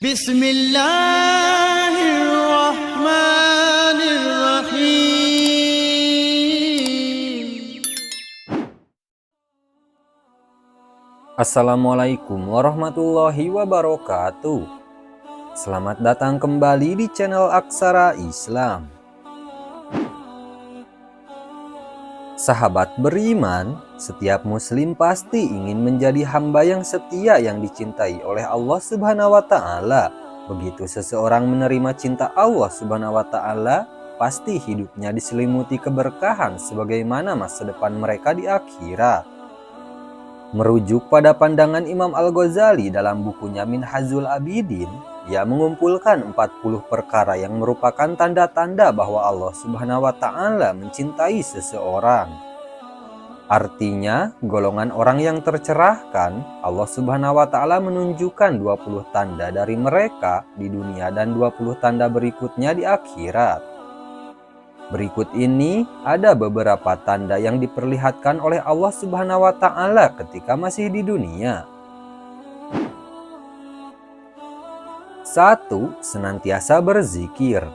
Bismillahirrahmanirrahim. Assalamualaikum warahmatullahi wabarakatuh. Selamat datang kembali di channel Aksara Islam. Sahabat beriman, setiap muslim pasti ingin menjadi hamba yang setia yang dicintai oleh Allah Subhanahu wa Ta'ala. Begitu seseorang menerima cinta Allah Subhanahu wa Ta'ala, pasti hidupnya diselimuti keberkahan sebagaimana masa depan mereka di akhirat. Merujuk pada pandangan Imam Al-Ghazali dalam bukunya Minhajul Abidin, ia mengumpulkan 40 perkara yang merupakan tanda-tanda bahwa Allah Subhanahu wa Ta'ala mencintai seseorang. Artinya, golongan orang yang tercerahkan, Allah Subhanahu wa Ta'ala menunjukkan 20 tanda dari mereka di dunia dan 20 tanda berikutnya di akhirat. Berikut ini ada beberapa tanda yang diperlihatkan oleh Allah Subhanahu wa Ta'ala ketika masih di dunia. 1. Senantiasa berzikir.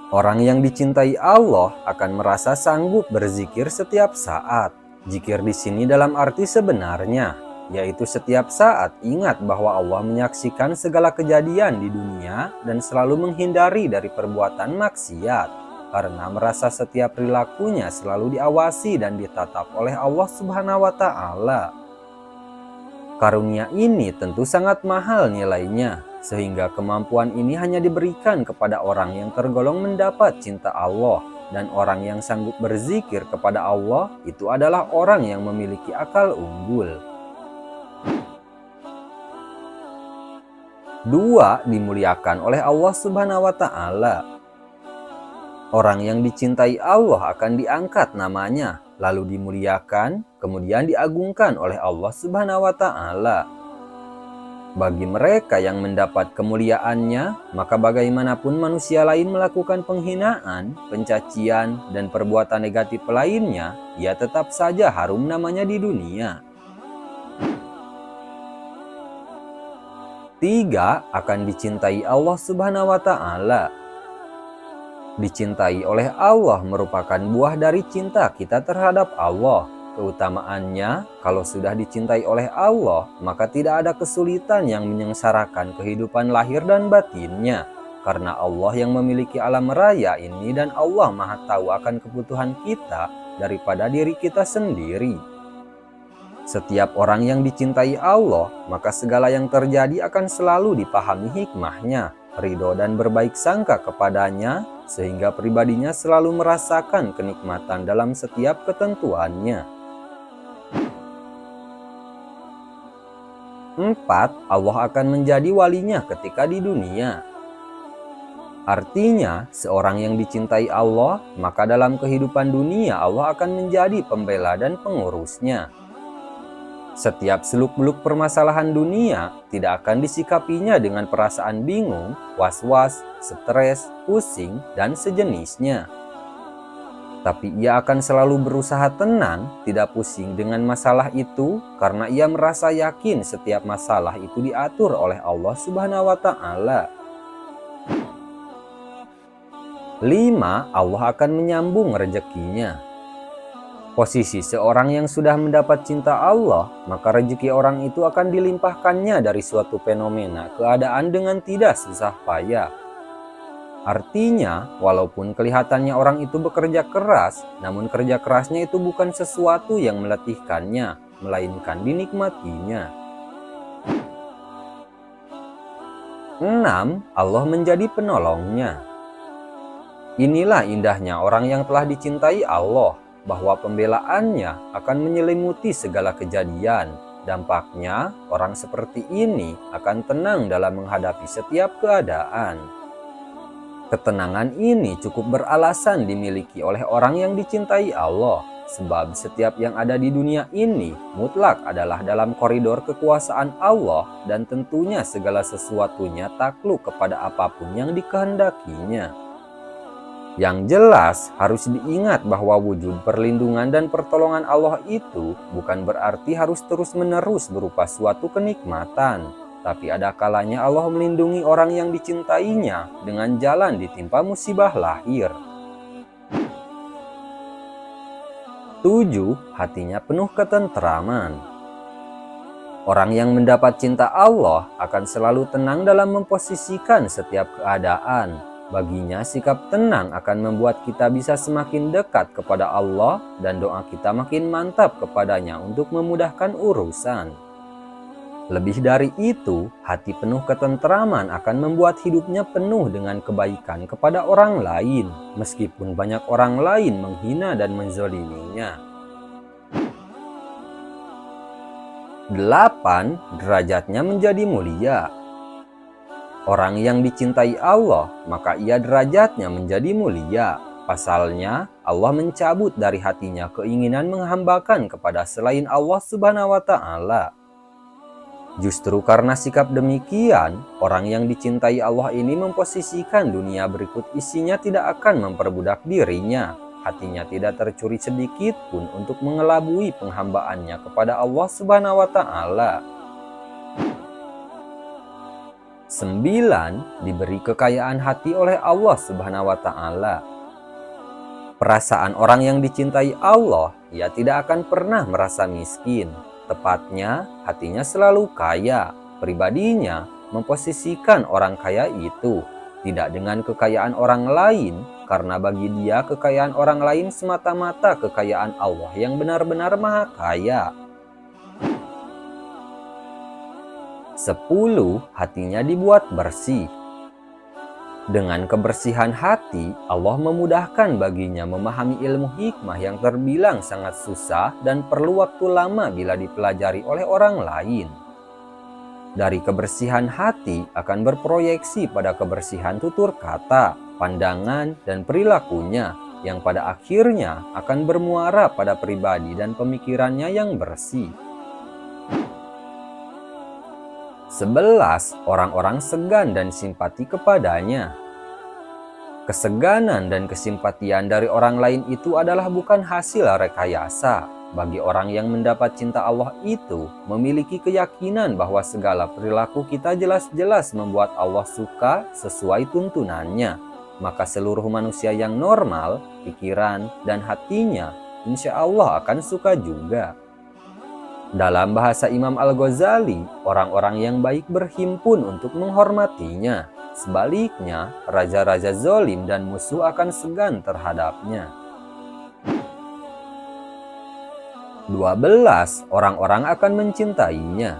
Orang yang dicintai Allah akan merasa sanggup berzikir setiap saat. Zikir di sini dalam arti sebenarnya, yaitu setiap saat ingat bahwa Allah menyaksikan segala kejadian di dunia dan selalu menghindari dari perbuatan maksiat, karena merasa setiap perilakunya selalu diawasi dan ditatap oleh Allah Subhanahu wa Ta'ala. Karunia ini tentu sangat mahal nilainya, sehingga kemampuan ini hanya diberikan kepada orang yang tergolong mendapat cinta Allah, dan orang yang sanggup berzikir kepada Allah itu adalah orang yang memiliki akal unggul. 2. Dimuliakan oleh Allah Subhanahu wa Ta'ala. Orang yang dicintai Allah akan diangkat namanya, lalu dimuliakan, kemudian diagungkan oleh Allah Subhanahu wa Ta'ala. Bagi mereka yang mendapat kemuliaannya, maka bagaimanapun manusia lain melakukan penghinaan, pencacian, dan perbuatan negatif lainnya, ia tetap saja harum namanya di dunia. 3. Akan dicintai Allah Subhanahu wa Ta'ala. Dicintai oleh Allah merupakan buah dari cinta kita terhadap Allah. Keutamaannya, kalau sudah dicintai oleh Allah, maka tidak ada kesulitan yang menyengsarakan kehidupan lahir dan batinnya. Karena Allah yang memiliki alam raya ini dan Allah Maha tahu akan kebutuhan kita daripada diri kita sendiri. Setiap orang yang dicintai Allah, maka segala yang terjadi akan selalu dipahami hikmahnya, ridho dan berbaik sangka kepadanya, sehingga pribadinya selalu merasakan kenikmatan dalam setiap ketentuannya. 4. Allah akan menjadi walinya ketika di dunia. Artinya, seorang yang dicintai Allah, maka dalam kehidupan dunia Allah akan menjadi pembela dan pengurusnya. Setiap seluk-beluk permasalahan dunia tidak akan disikapinya dengan perasaan bingung, was-was, stres, pusing, dan sejenisnya. Tapi ia akan selalu berusaha tenang, tidak pusing dengan masalah itu, karena ia merasa yakin setiap masalah itu diatur oleh Allah Subhanahu wa Ta'ala. 5. Allah akan menyambung rezekinya. Posisi seorang yang sudah mendapat cinta Allah, maka rezeki orang itu akan dilimpahkannya dari suatu fenomena keadaan dengan tidak susah payah. Artinya, walaupun kelihatannya orang itu bekerja keras, namun kerja kerasnya itu bukan sesuatu yang meletihkannya, melainkan dinikmatinya. 6. Allah menjadi penolongnya. Inilah indahnya orang yang telah dicintai Allah, bahwa pembelaannya akan menyelimuti segala kejadian. Dampaknya, orang seperti ini akan tenang dalam menghadapi setiap keadaan. Ketenangan ini cukup beralasan dimiliki oleh orang yang dicintai Allah, sebab setiap yang ada di dunia ini mutlak adalah dalam koridor kekuasaan Allah, dan tentunya segala sesuatunya takluk kepada apapun yang dikehendakinya. Yang jelas harus diingat bahwa wujud perlindungan dan pertolongan Allah itu bukan berarti harus terus-menerus berupa suatu kenikmatan. Tapi ada kalanya Allah melindungi orang yang dicintainya dengan jalan ditimpa musibah lahir. 7. Hatinya penuh ketenteraman. Orang yang mendapat cinta Allah akan selalu tenang dalam memposisikan setiap keadaan. Baginya sikap tenang akan membuat kita bisa semakin dekat kepada Allah dan doa kita makin mantap kepadanya untuk memudahkan urusan. Lebih dari itu, hati penuh ketenteraman akan membuat hidupnya penuh dengan kebaikan kepada orang lain, meskipun banyak orang lain menghina dan menzoliminya. 8. Derajatnya menjadi mulia. Orang yang dicintai Allah, maka ia derajatnya menjadi mulia. Pasalnya, Allah mencabut dari hatinya keinginan menghambakan kepada selain Allah Subhanahu wa Ta'ala. Justru karena sikap demikian, orang yang dicintai Allah ini memposisikan dunia berikut isinya tidak akan memperbudak dirinya. Hatinya tidak tercuri sedikit pun untuk mengelabui penghambaannya kepada Allah Subhanahu wa Ta'ala. 9. Diberi kekayaan hati oleh Allah Subhanahu wa Ta'ala. Perasaan orang yang dicintai Allah, ia tidak akan pernah merasa miskin. Tepatnya, hatinya selalu kaya. Pribadinya memposisikan orang kaya itu tidak dengan kekayaan orang lain, karena bagi dia kekayaan orang lain semata-mata kekayaan Allah yang benar-benar maha kaya. 10. Hatinya dibuat bersih. Dengan kebersihan hati, Allah memudahkan baginya memahami ilmu hikmah yang terbilang sangat susah dan perlu waktu lama bila dipelajari oleh orang lain. Dari kebersihan hati akan berproyeksi pada kebersihan tutur kata, pandangan, dan perilakunya, yang pada akhirnya akan bermuara pada pribadi dan pemikirannya yang bersih. 11. Orang-orang segan dan simpati kepadanya. Keseganan dan kesimpatian dari orang lain itu adalah bukan hasil rekayasa. Bagi orang yang mendapat cinta Allah itu memiliki keyakinan bahwa segala perilaku kita jelas-jelas membuat Allah suka sesuai tuntunannya. Maka seluruh manusia yang normal, pikiran, dan hatinya insya Allah akan suka juga. Dalam bahasa Imam Al-Ghazali, orang-orang yang baik berhimpun untuk menghormatinya. Sebaliknya, raja-raja zolim dan musuh akan segan terhadapnya. 12. Orang-orang akan mencintainya.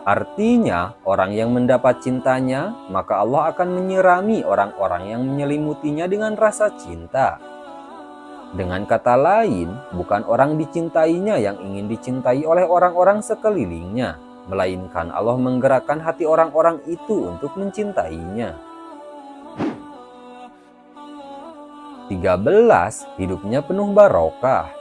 Artinya, orang yang mendapat cintanya, maka Allah akan menyirami orang-orang yang menyelimutinya dengan rasa cinta. Dengan kata lain, bukan orang dicintainya yang ingin dicintai oleh orang-orang sekelilingnya, melainkan Allah menggerakkan hati orang-orang itu untuk mencintainya. 13. Hidupnya penuh barokah.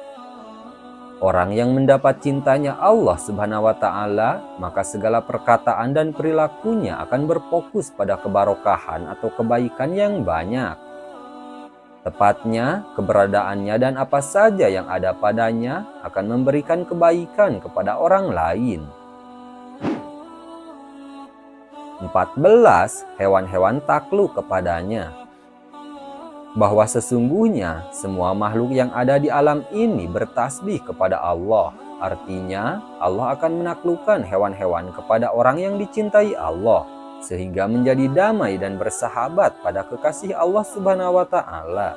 Orang yang mendapat cintanya Allah Subhanahu wa Ta'ala, maka segala perkataan dan perilakunya akan berfokus pada kebarokahan atau kebaikan yang banyak. Tepatnya, keberadaannya dan apa saja yang ada padanya akan memberikan kebaikan kepada orang lain. 14. Hewan-hewan takluk kepadanya. Bahwa sesungguhnya semua makhluk yang ada di alam ini bertasbih kepada Allah. Artinya, Allah akan menaklukkan hewan-hewan kepada orang yang dicintai Allah, sehingga menjadi damai dan bersahabat pada kekasih Allah Subhanahu wa Ta'ala.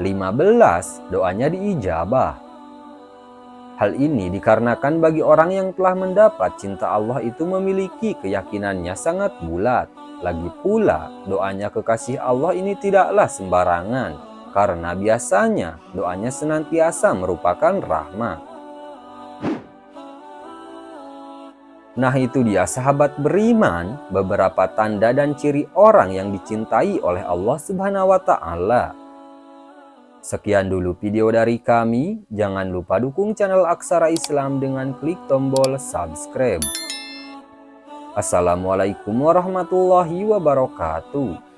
15. Doanya diijabah. Hal ini dikarenakan bagi orang yang telah mendapat cinta Allah itu memiliki keyakinannya sangat bulat. Lagi pula, doanya kekasih Allah ini tidaklah sembarangan, karena biasanya doanya senantiasa merupakan rahmat. Nah itu dia sahabat beriman, beberapa tanda dan ciri orang yang dicintai oleh Allah Subhanahu wa Ta'ala. Sekian dulu video dari kami, jangan lupa dukung channel Aksara Islam dengan klik tombol subscribe. Assalamualaikum warahmatullahi wabarakatuh.